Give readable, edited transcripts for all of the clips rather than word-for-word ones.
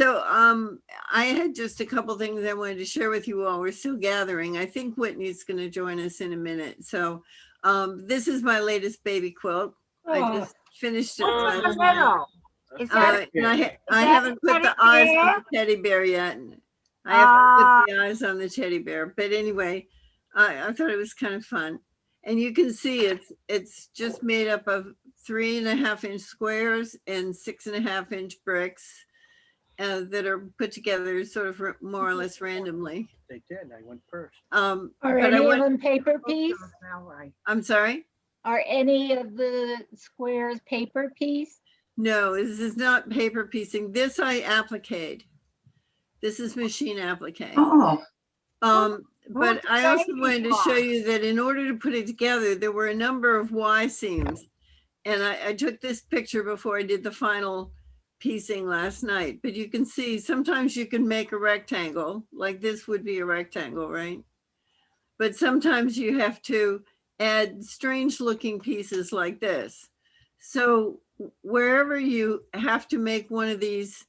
So I had just a couple things I wanted to share with you while we're still gathering. I think Whitney's going to join us in a minute. So this is my latest baby quilt. I Oh, just finished it What's in last the night. middle? Is that, And I is haven't that put the teddy eyes on bear? the teddy bear yet. I haven't put Uh, the eyes on the teddy bear. But anyway, I thought it was kind of fun. And you can see it's just made up of 3.5-inch squares and 6.5-inch bricks that are put together sort of more or less randomly. They did. I went first. are But I any of went, them paper Oops, piece? don't smell right. I'm sorry? Are any of the squares paper piece? No, this is not paper piecing. This I appliqued. This is machine applique. Oh, But Who's the I also baby wanted to show part? you that in order to put it together, there were a number of Y seams. And I took this picture before I did the final piecing last night. But you can see sometimes you can make a rectangle, like this would be a rectangle, right? But sometimes you have to add strange looking pieces like this. So wherever you have to make one of these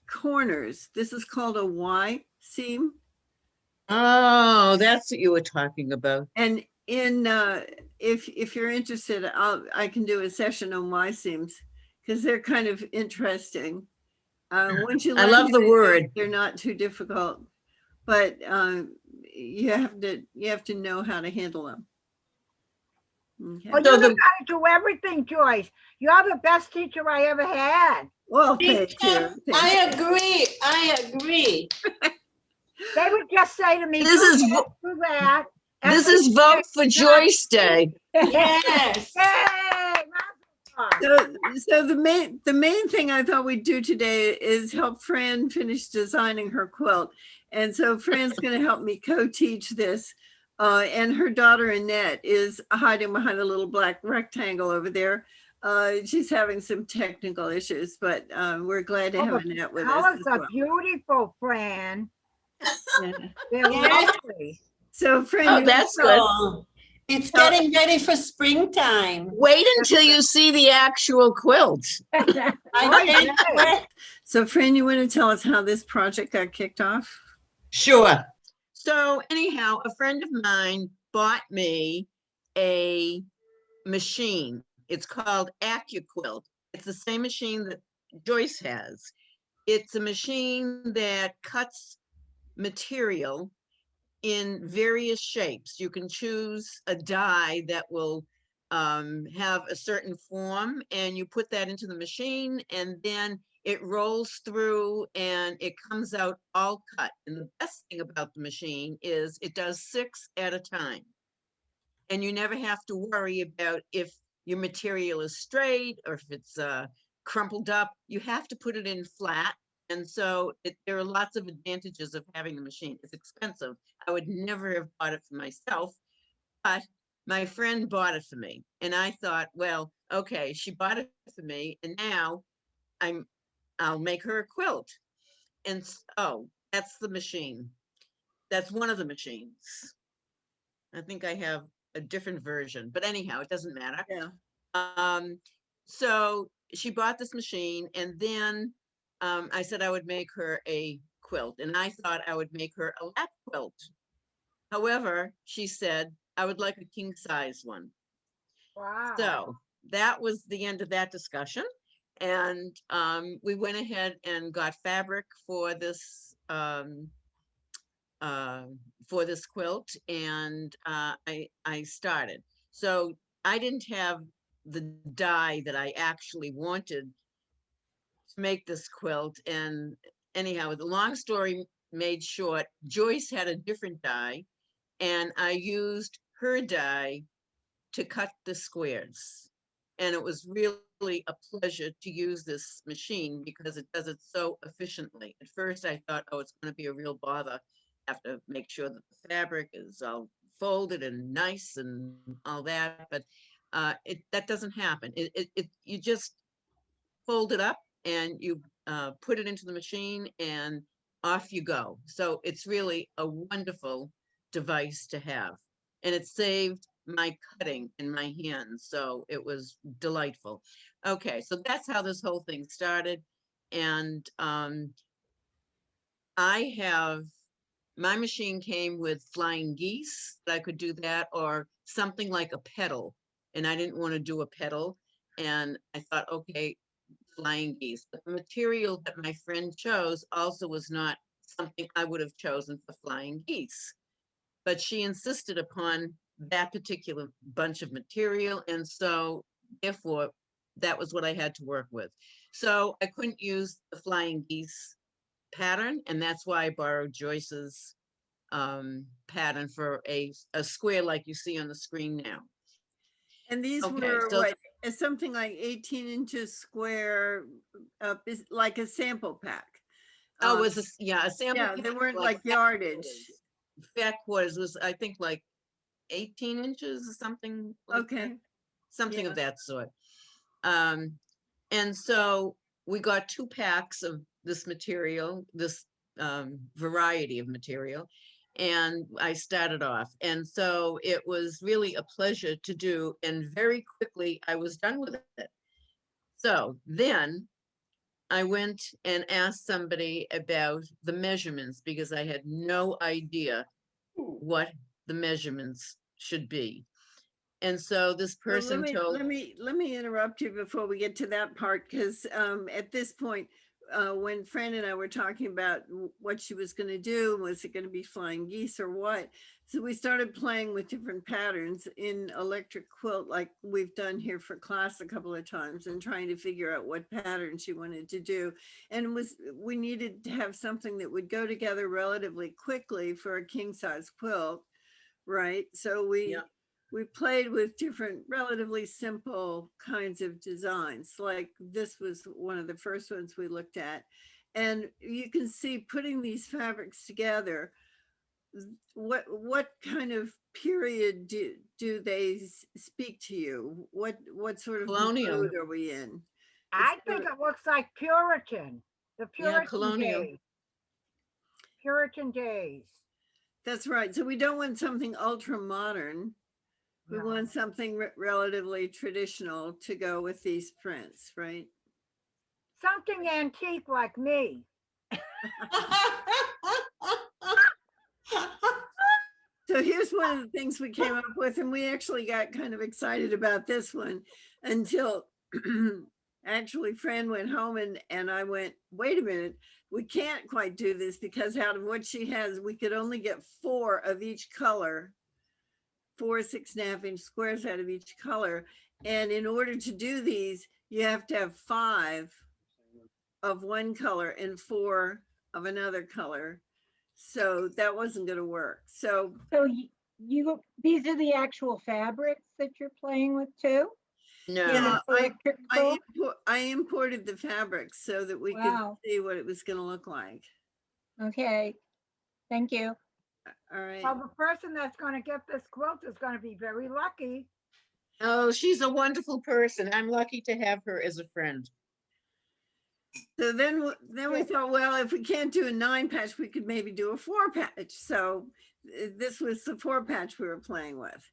corners, this is called a Y seam. Oh, that's what you were talking about. And in if you're interested, I can do a session on Y seams because they're kind of interesting. Once you I learn love the how to do word. it, they're not too difficult, but you have to know how to handle them. Okay. Oh, you So know the- how to do everything, Joyce. You're the best teacher I ever had. Well, Me thank too. you. I agree. I agree. They would just say to me, This do is this, vo- do that. This Every is Vote for day. Joyce Day. Yes. Yay! Mazel tov. So the main thing I thought we'd do today is help Fran finish designing her quilt. And so Fran's going to help me co-teach this. And her daughter Annette is hiding behind a little black rectangle over there. She's having some technical issues, but we're glad to Oh, have but Annette with us. colors as are well. beautiful, Fran. Yeah. They're Yes. lovely. So Fran, Oh, you- that's good. So, it's getting ready for springtime. Wait until you see the actual quilt. I Oh, can't yeah. wait. so Fran, you want to tell us how this project got kicked off? Sure. So anyhow, a friend of mine bought me a machine. It's called AccuQuilt. It's the same machine that Joyce has. It's a machine that cuts material in various shapes. You can choose a die that will have a certain form, and you put that into the machine, and then it rolls through and it comes out all cut. And the best thing about the machine is it does 6 at a time. And you never have to worry about if your material is straight or if it's crumpled up. You have to put it in flat. And so there are lots of advantages of having the machine. It's expensive. I would never have bought it for myself, but my friend bought it for me. And I thought, well, okay, she bought it for me, and now I'll make her a quilt. And oh, that's the machine. That's one of the machines. I think I have a different version, but anyhow, it doesn't matter. Yeah. So she bought this machine, and then I said I would make her a quilt, and I thought I would make her a lap quilt. However, she said I would like a king size one. Wow. So that was the end of that discussion. And we went ahead and got fabric for this quilt, and I started. So I didn't have the die that I actually wanted to make this quilt. And anyhow, the long story made short, Joyce had a different die, and I used her die to cut the squares. And it was really a pleasure to use this machine because it does it so efficiently. At first I thought, oh, it's going to be a real bother. I have to make sure that the fabric is all folded and nice and all that, but that doesn't happen. You just fold it up and you put it into the machine and off you go. So it's really a wonderful device to have. And it saved my cutting in my hands. So it was delightful. Okay, so that's how this whole thing started. And my machine came with flying geese, that I could do that, or something like a petal. And I didn't want to do a petal. And I thought, okay, flying geese. But the material that my friend chose also was not something I would have chosen for flying geese. But she insisted upon that particular bunch of material. And so therefore, that was what I had to work with. So I couldn't use the flying geese pattern, and that's why I borrowed Joyce's pattern for a square like you see on the screen now. And these Okay, were so what, something like 18 inches square, is like a sample pack. oh, it was a sample. Yeah, they pack, weren't like fat yardage. quarters. Fat quarters was, I think, like 18 inches or something like that. Okay. Something Yeah. of that sort. And so we got 2 packs of this material, this variety of material, and I started off. And so it was really a pleasure to do, and very quickly I was done with it. So then I went and asked somebody about the measurements because I had no idea what the measurements should be. And so this Well, person told, let me interrupt you before we get to that part, because at this point, when Fran and I were talking about what she was going to do, was it going to be flying geese or what? So we started playing with different patterns in electric quilt, like we've done here for class a couple of times, and trying to figure out what pattern she wanted to do. And we needed to have something that would go together relatively quickly for a king size quilt, right? So we played with different relatively simple kinds of designs. Like this was one of the first ones we looked at. And you can see putting these fabrics together, what kind of period do they speak to you? What sort of Colonial. mood are we in? I think it looks like Puritan, the Puritan colonial. days. Puritan days. That's right. So we don't want something ultra modern. We No. want something relatively traditional to go with these prints, right? Something antique like me. So here's one of the things we came up with, and we actually got kind of excited about this one until actually Fran went home and I went, wait a minute, we can't quite do this because out of what she has, we could only get 4 of each color, 4 6.5-inch squares out of each color. And in order to do these, you have to have 5 of one color and 4 of another color. So that wasn't going to work. So these are the actual fabrics that you're playing with too? No. yeah, Electric quilt? I imported the fabrics so that we Wow. could see what it was going to look like. Okay, thank you. All right. Well, the person that's going to get this quilt is going to be very lucky. Oh, she's a wonderful person. I'm lucky to have her as a friend. So then we thought, well, if we can't do a 9-patch, we could maybe do a 4-patch. So this was the 4-patch we were playing with.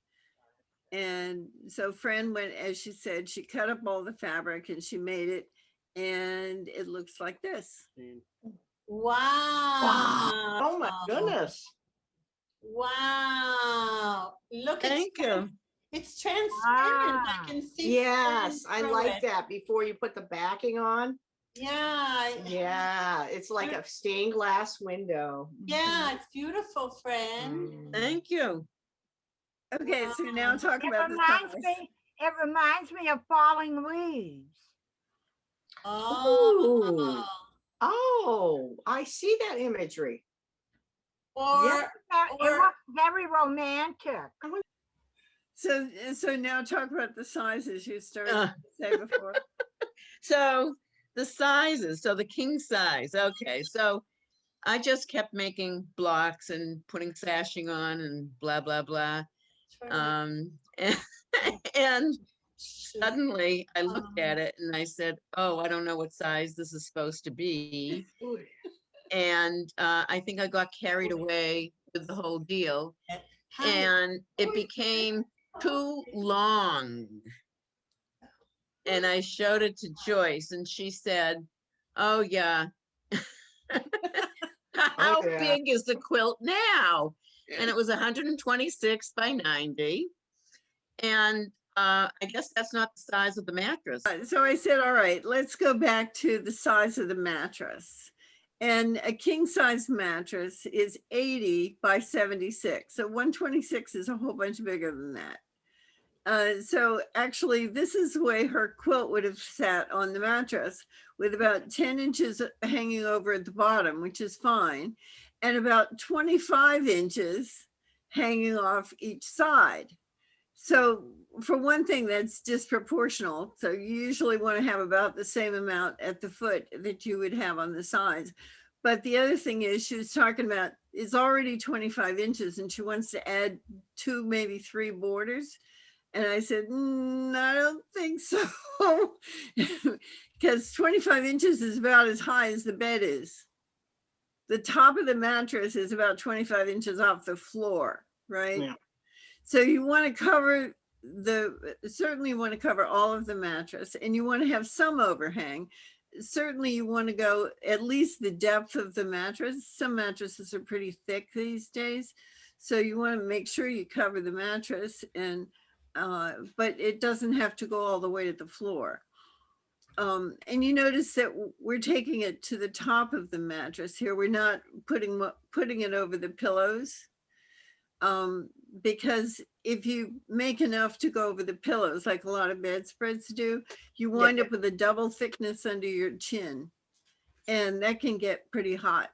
And so Fran went, as she said, she cut up all the fabric and she made it, and it looks like this. Wow. Oh my goodness. Wow. Look, Thank you. it's transparent. Ah. I can see. Yes, I through like it. that before you put the backing on. Yeah. Yeah, it's like a stained glass window. Yeah, it's beautiful, friend. Mm. Thank you. Okay, so now talk It about the reminds size. me, it reminds me of falling leaves. Oh. Oh, I see that imagery. Or Yeah. It looks very romantic. So now talk about the sizes you started Uh. to say before. So the sizes, so the king size. Okay, so I just kept making blocks and putting sashing on and blah, blah, blah. And, and suddenly I looked at it and I said, oh, I don't know what size this is supposed to be. And I think I got carried away with the whole deal, and it became too long. And I showed it to Joyce and she said, Oh, yeah. How yeah. big is the quilt now? And it was 126 by 90. And I guess that's not the size of the mattress. So I said, all right, let's go back to the size of the mattress. And a king size mattress is 80 by 76. So 126 is a whole bunch bigger than that. So actually, this is the way her quilt would have sat on the mattress, with about 10 inches hanging over at the bottom, which is fine, and about 25 inches hanging off each side. So for one thing, that's disproportional. So you usually want to have about the same amount at the foot that you would have on the sides. But the other thing is, she was talking about, it's already 25 inches and she wants to add 2, maybe 3 borders. And I said, I don't think so. Because 25 inches is about as high as the bed is. The top of the mattress is about 25 inches off the floor, right? Yeah. So you want to cover certainly you want to cover all of the mattress, and you want to have some overhang. Certainly you want to go at least the depth of the mattress. Some mattresses are pretty thick these days. So you want to make sure you cover the mattress, and but it doesn't have to go all the way to the floor. And you notice that we're taking it to the top of the mattress here. We're not putting it over the pillows. Because if you make enough to go over the pillows, like a lot of bedspreads do, you wind up with a double thickness under your chin. And that can get pretty hot,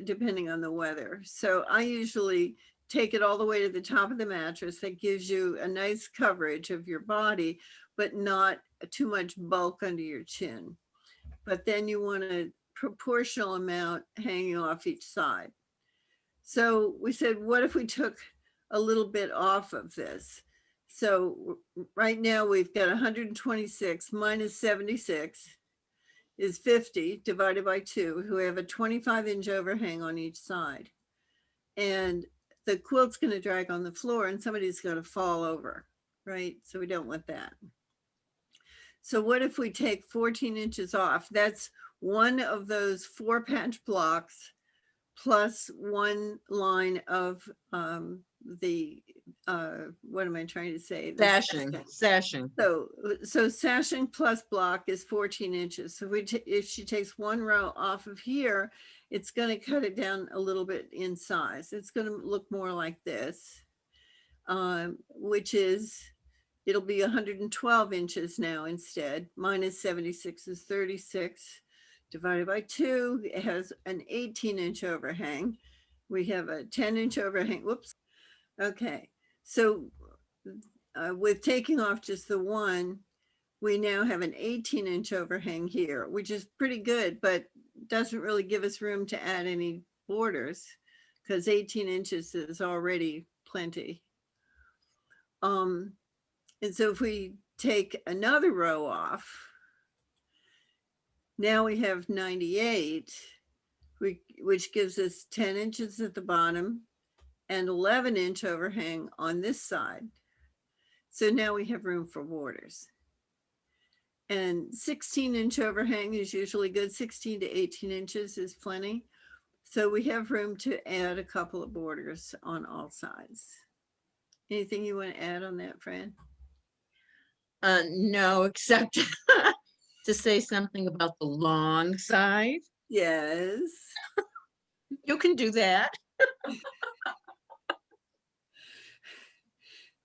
depending on the weather. So I usually take it all the way to the top of the mattress. That gives you a nice coverage of your body, but not too much bulk under your chin. But then you want a proportional amount hanging off each side. So we said, what if we took a little bit off of this? So right now we've got 126 minus 76 is 50 divided by 2, who have a 25-inch overhang on each side. And the quilt's going to drag on the floor and somebody's going to fall over, right? So we don't want that. So what if we take 14 inches off? That's one of those 4-patch blocks plus one line of what am I trying to say? The Sashing. So sashing plus block is 14 inches. So if she takes one row off of here, it's going to cut it down a little bit in size. It's going to look more like this, which is, it'll be 112 inches now instead. Minus 76 is 36. Divided by 2, it has an 18-inch overhang. We have a 10-inch overhang. Whoops. Okay. So with taking off just the one, we now have an 18-inch overhang here, which is pretty good, but doesn't really give us room to add any borders because 18 inches is already plenty. And so if we take another row off, now we have 98, which gives us 10 inches at the bottom and 11-inch overhang on this side. So now we have room for borders. And 16-inch overhang is usually good. 16 to 18 inches is plenty. So we have room to add a couple of borders on all sides. Anything you want to add on that, Fran? No, except to say something about the long side. Yes. You can do that.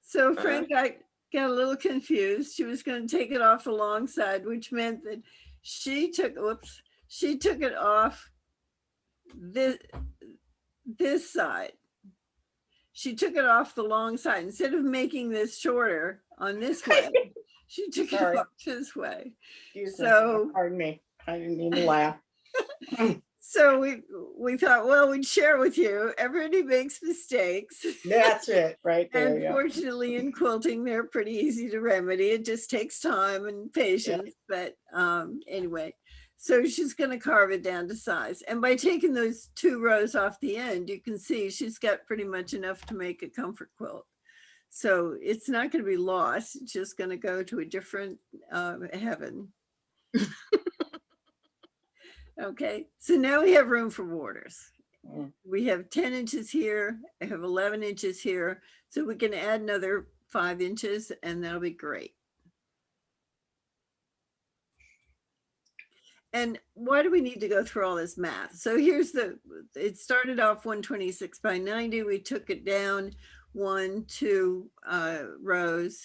So Fran got a little confused. She was going to take it off the long side, which meant that she took it off this side. She took it off the long side. Instead of making this shorter on this way, she took it off this way. So Pardon me, I didn't mean to laugh. So we thought, well, we'd share with you. Everybody makes mistakes. That's it, right there. And Yeah. fortunately, in quilting, they're pretty easy to remedy. It just takes time and patience. But anyway, so she's going to carve it down to size. And by taking those 2 rows off the end, you can see she's got pretty much enough to make a comfort quilt. So it's not going to be lost. It's just going to go to a different heaven. Okay, so now we have room for borders. Mm. We have 10 inches here, I have 11 inches here, so we can add another 5 inches and that'll be great. And why do we need to go through all this math? So here's it started off 126 by 90. We took it down 2 rows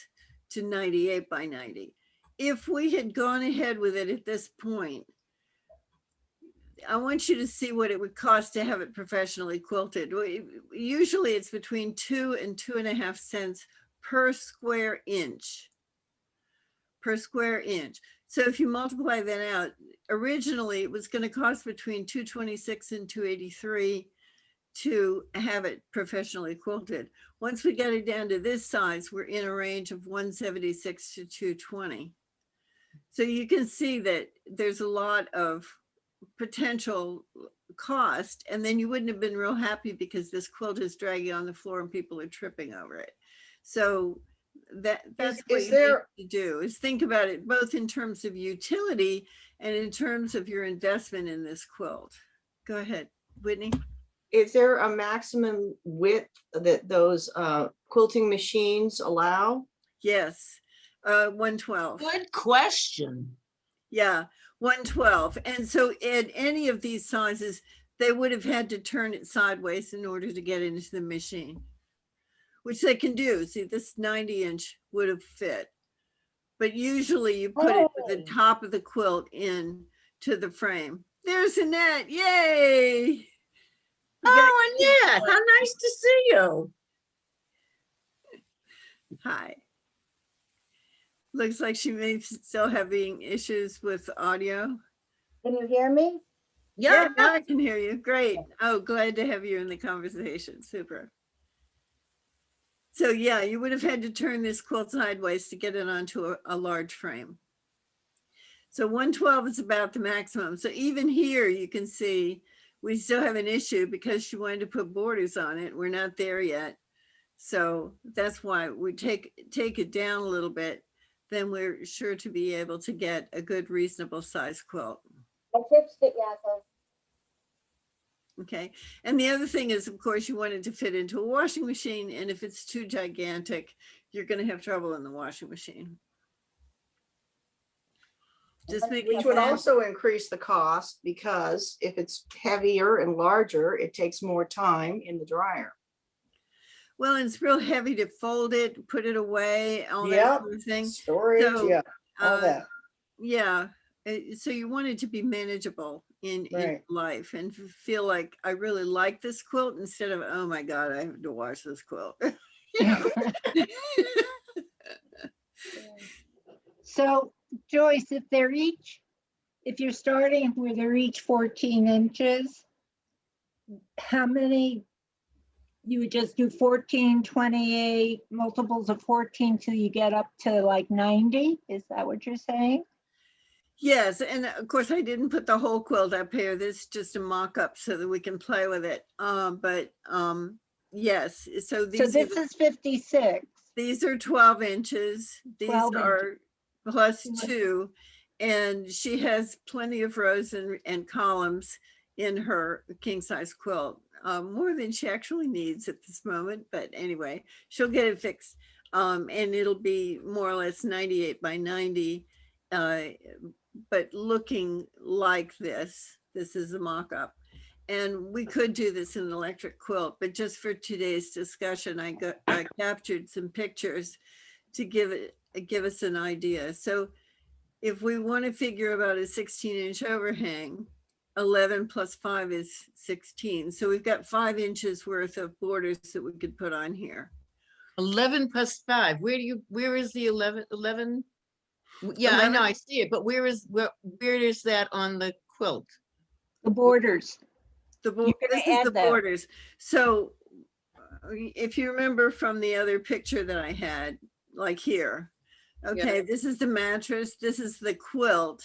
to 98 by 90. If we had gone ahead with it at this point, I want you to see what it would cost to have it professionally quilted. Usually it's between 2 and 2.5 cents per square inch. So if you multiply that out, originally it was going to cost between 226 and 283 to have it professionally quilted. Once we got it down to this size, we're in a range of 176 to 220. So you can see that there's a lot of potential cost, and then you wouldn't have been real happy because this quilt is dragging on the floor and people are tripping over it. So that's what you need to do, is think about it both in terms of utility and in terms of your investment in this quilt. Go ahead, Whitney. Is there a maximum width that those quilting machines allow? Yes, 112. Good question. Yeah, 112. And so at any of these sizes, they would have had to turn it sideways in order to get into the machine, which they can do. See, this 90-inch would have fit. But usually you put it with the top of the quilt in to the frame. There's Annette, yay! Oh, Annette, how nice to see you. Hi. Looks like she may still having issues with audio. Can you hear me? Yeah, Now I can hear you. Great. Oh, glad to have you in the conversation. Super. So yeah, you would have had to turn this quilt sideways to get it onto a large frame. So 112 is about the maximum. So even here you can see we still have an issue because she wanted to put borders on it. We're not there yet. So that's why we take it down a little bit. Then we're sure to be able to get a good reasonable size quilt. I fixed it, yes. Okay. And the other thing is, of course, you want it to fit into a washing machine. And if it's too gigantic, you're going to have trouble in the washing machine. Just make Which would also increase the cost, because if it's heavier and larger, it takes more time in the dryer. Well, and it's real heavy to fold it, put it away, all that Yep. sort of thing. Storage, So, yeah, all uh, that. Yeah. So you want it to be manageable in life and feel like I really like this quilt instead of, oh my God, I have to wash this quilt. You know? So Joyce, if you're starting where they're each 14 inches, how many, you would just do 14, 28, multiples of 14 till you get up to like 90? Is that what you're saying? Yes, and of course I didn't put the whole quilt up here. This is just a mock-up so that we can play with it. Yes, so So this is 56. these are 12 inches. These 12 are plus 2, and she has plenty of rows and columns in her king size quilt, more than she actually needs at this moment. But anyway, she'll get it fixed, and it'll be more or less 98 by 90. But looking like this. This is a mock-up. And we could do this in an electric quilt, but just for today's discussion, I captured some pictures to give us an idea. So if we want to figure about a 16-inch overhang, 11 plus 5 is 16. So we've got 5 inches worth of borders that we could put on here. 11 plus 5. Where is the 11? Yeah, I know, I see it, but where is that on the quilt? The borders. This is the borders. So if you remember from the other picture that I had, like here, okay, this is the mattress, this is the quilt,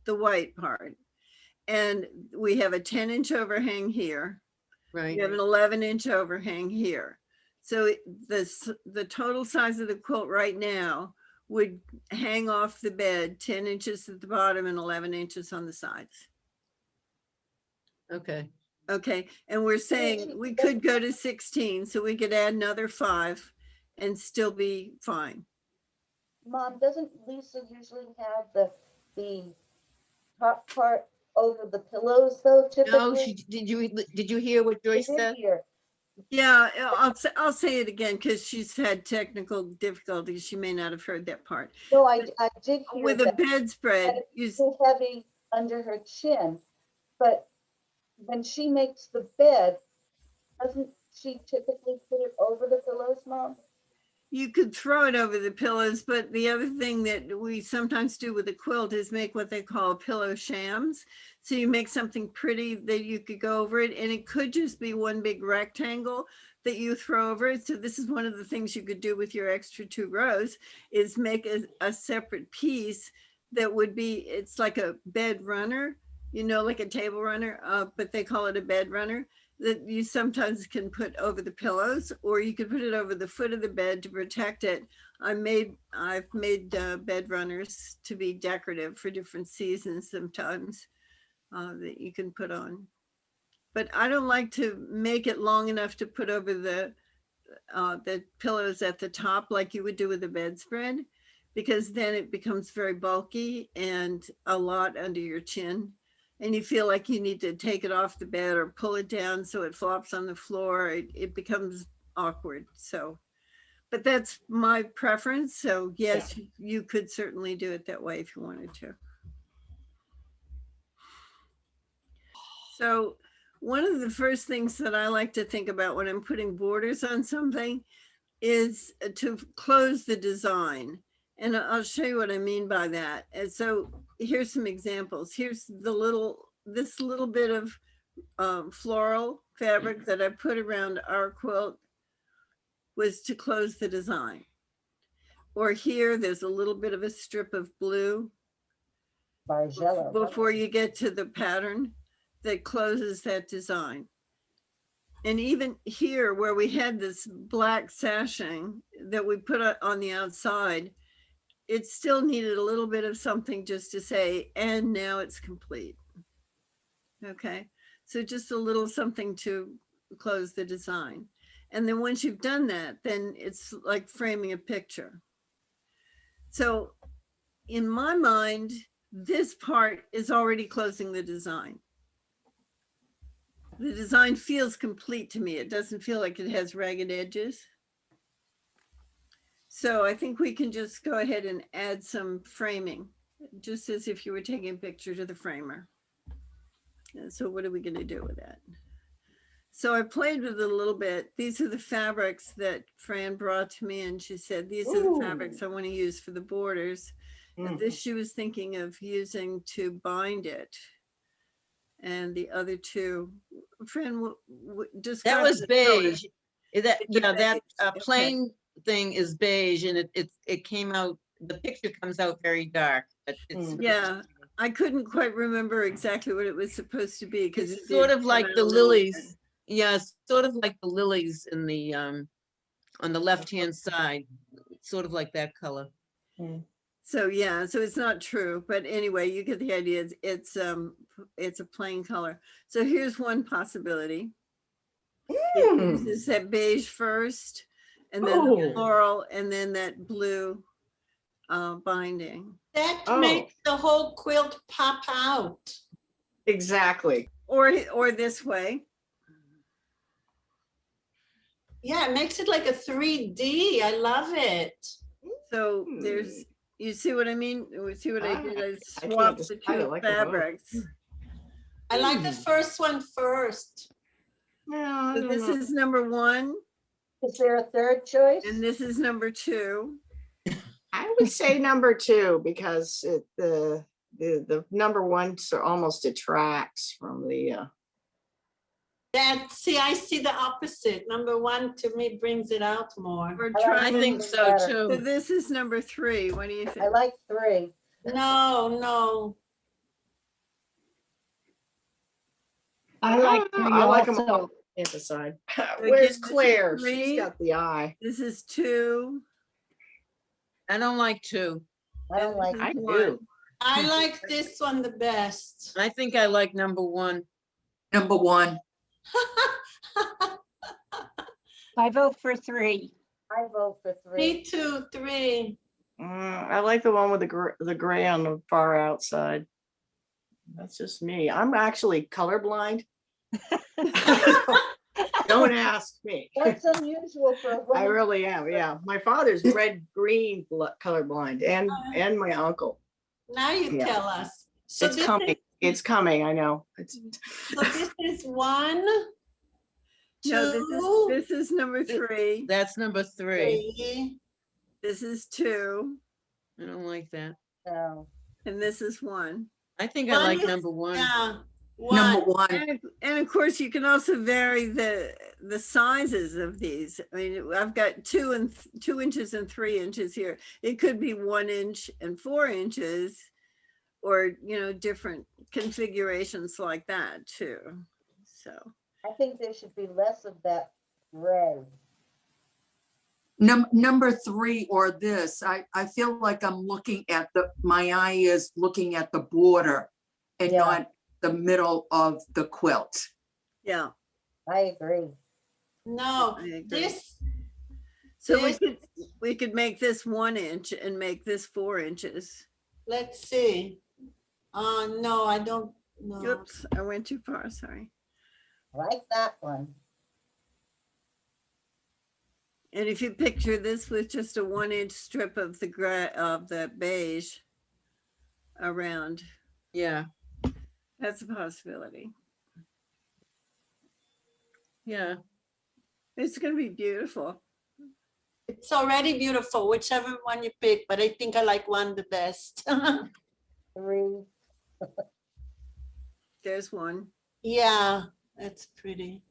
the white part. And we have a 10-inch overhang here. Right. We have an 11-inch overhang here. So the total size of the quilt right now would hang off the bed 10 inches at the bottom and 11 inches on the sides. Okay. Okay, and we're saying we could go to 16, so we could add another 5 and still be fine. Mom, doesn't Lisa usually have the top part over the pillows though No, typically? did you hear what I Joyce did said? hear. Yeah, I'll say it again because she's had technical difficulties. She may not have heard that part. No, I did hear With a that. bedspread, That you, it's too heavy under her chin, but when she makes the bed, doesn't she typically put it over the pillows, Mom? you could throw it over the pillows, but the other thing that we sometimes do with a quilt is make what they call pillow shams. So you make something pretty that you could go over it, and it could just be one big rectangle that you throw over it. So this is one of the things you could do with your extra 2 rows is make a separate piece that would be, it's like a bed runner, you know, like a table runner, but they call it a bed runner, that you sometimes can put over the pillows, or you could put it over the foot of the bed to protect it. I've made bed runners to be decorative for different seasons sometimes that you can put on. But I don't like to make it long enough to put over the pillows at the top like you would do with a bedspread, because then it becomes very bulky and a lot under your chin. And you feel like you need to take it off the bed or pull it down so it flops on the floor. It becomes awkward. So, but that's my preference. So yes, you could certainly do it that way if you wanted to. So one of the first things that I like to think about when I'm putting borders on something is to close the design. And I'll show you what I mean by that. And so here's some examples. Here's this little bit of floral fabric that I put around our quilt was to close the design. Or here, there's a little bit of a strip of blue Bargello. before you get to the pattern that closes that design. And even here where we had this black sashing that we put on the outside, it still needed a little bit of something just to say, and now it's complete. Okay, so just a little something to close the design. And then once you've done that, then it's like framing a picture. So in my mind, this part is already closing the design. The design feels complete to me. It doesn't feel like it has ragged edges. So I think we can just go ahead and add some framing, just as if you were taking a picture to the framer. And so what are we going to do with that? So I played with it a little bit. These are the fabrics that Fran brought to me, and she said, these are the fabrics I want to use for the borders. And this she was thinking of using to bind it. And the other two, Fran, just That was beige. That, It's a yeah, that beige, okay. plain thing is beige, and it came out, the picture comes out very dark, but it's. Yeah, I couldn't quite remember exactly what it was supposed to be because It's sort of like the lilies. Yeah, it's sort of like the lilies in the on the left-hand side, sort of like that color. So yeah, so it's not true, but anyway, you get the idea. It's a plain color. So here's one possibility. It uses that beige first, and then the floral, and then that blue binding. That Oh. makes the whole quilt pop out. Exactly. Or this way. Yeah, it makes it like a 3D. I love it. So there's, you see what I mean? You see what I did? I can't swapped the decide. I two like them both. fabrics. I like the first one first. No, So this is number 1, Is there a third choice? and this is number 2. I would say number 2 because the number 1 almost detracts from the. I see the opposite. Number 1 to me brings it out more. We're I trying. I think so better. So too. this is number 3. What do you I think? like 3. No. I like 3 I like 'em also. all. Emphasize. Again, Where's this is Claire? 3. She's got the eye. This is 2. I don't like two. I don't like. I One. do. I like this one the best. I think I like number 1. Number one. I vote for 3. I vote for 3. Me too, 3. I like the one with the gray on the far outside. That's just me. I'm actually colorblind. Don't ask me. That's unusual for a I woman. really am. Yeah, my father's red-green colorblind, and my uncle. Now you Yeah. tell us. So It's this coming. It's coming. I know. so this is 1, 2, No, this is number 3. That's number 3. 3. This is 2, I don't like that. No. and this is 1. I think I One like is- number 1. Yeah. Number 1. one. And of course, you can also vary the sizes of these. I mean, I've got 2 inches and 3 inches here. It could be 1 inch and 4 inches, or different configurations like that too. So I think there should be less of that gray. Number 3 or this, I feel like I'm looking at my eye is looking at the border and Yeah. not the middle of the quilt. yeah, I agree. No, I agree. this, So This- we could make this 1 inch and make this 4 inches. let's see. No, I don't know. Oops, I went too far, sorry. I like that one. And if you picture this with just a 1 inch strip of the beige around, Yeah, that's a possibility. yeah. It's gonna be beautiful. It's already beautiful, whichever one you pick, but I think I like 1 the best. 3. There's 1. Yeah, that's pretty.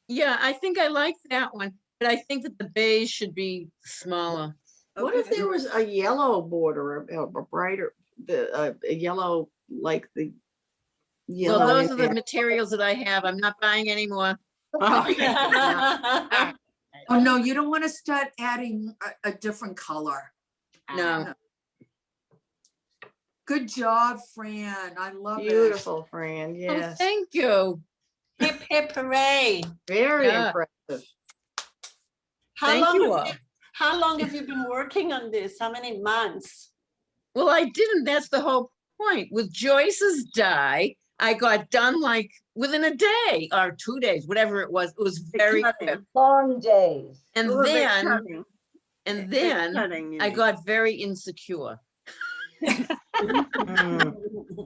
Yeah, I think I like that one, but I think that the beige should be smaller. What if Okay. there was a yellow border, a brighter, a yellow like the Well, yellow? those in are the there? materials that I have. I'm not buying any more. Okay. Oh, no, you don't want to start adding a different color. No. Good job, Fran. I love it. Beautiful, Fran. Oh, Yes, thank you. Hip, hip, hooray. very Yeah. impressive. How Thank long you have all. you- How long have you been working on this? How many months? Well, I didn't. That's the whole point. With Joyce's die, I got done like within a day or 2 days, whatever it was. It was very cutting. quick. Long days. And Oh, the then, cutting. and The then cutting, you I mean. got very insecure. Mm.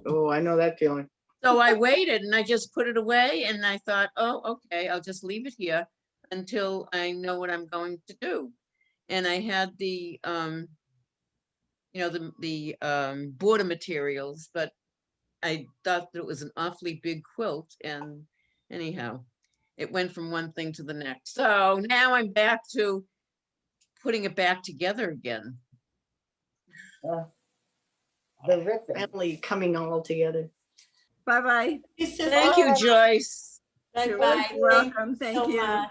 Oh, I know that feeling. So I waited and I just put it away and I thought, oh, okay, I'll just leave it here until I know what I'm going to do. And I had the border materials, but I thought that it was an awfully big quilt, and anyhow, it went from one thing to the next. So now I'm back to putting it back together again. The ripping. Family coming all together. Bye-bye. This is Thank you, all- Joyce. Bye-bye. You're welcome. Thank you Thank so you. much.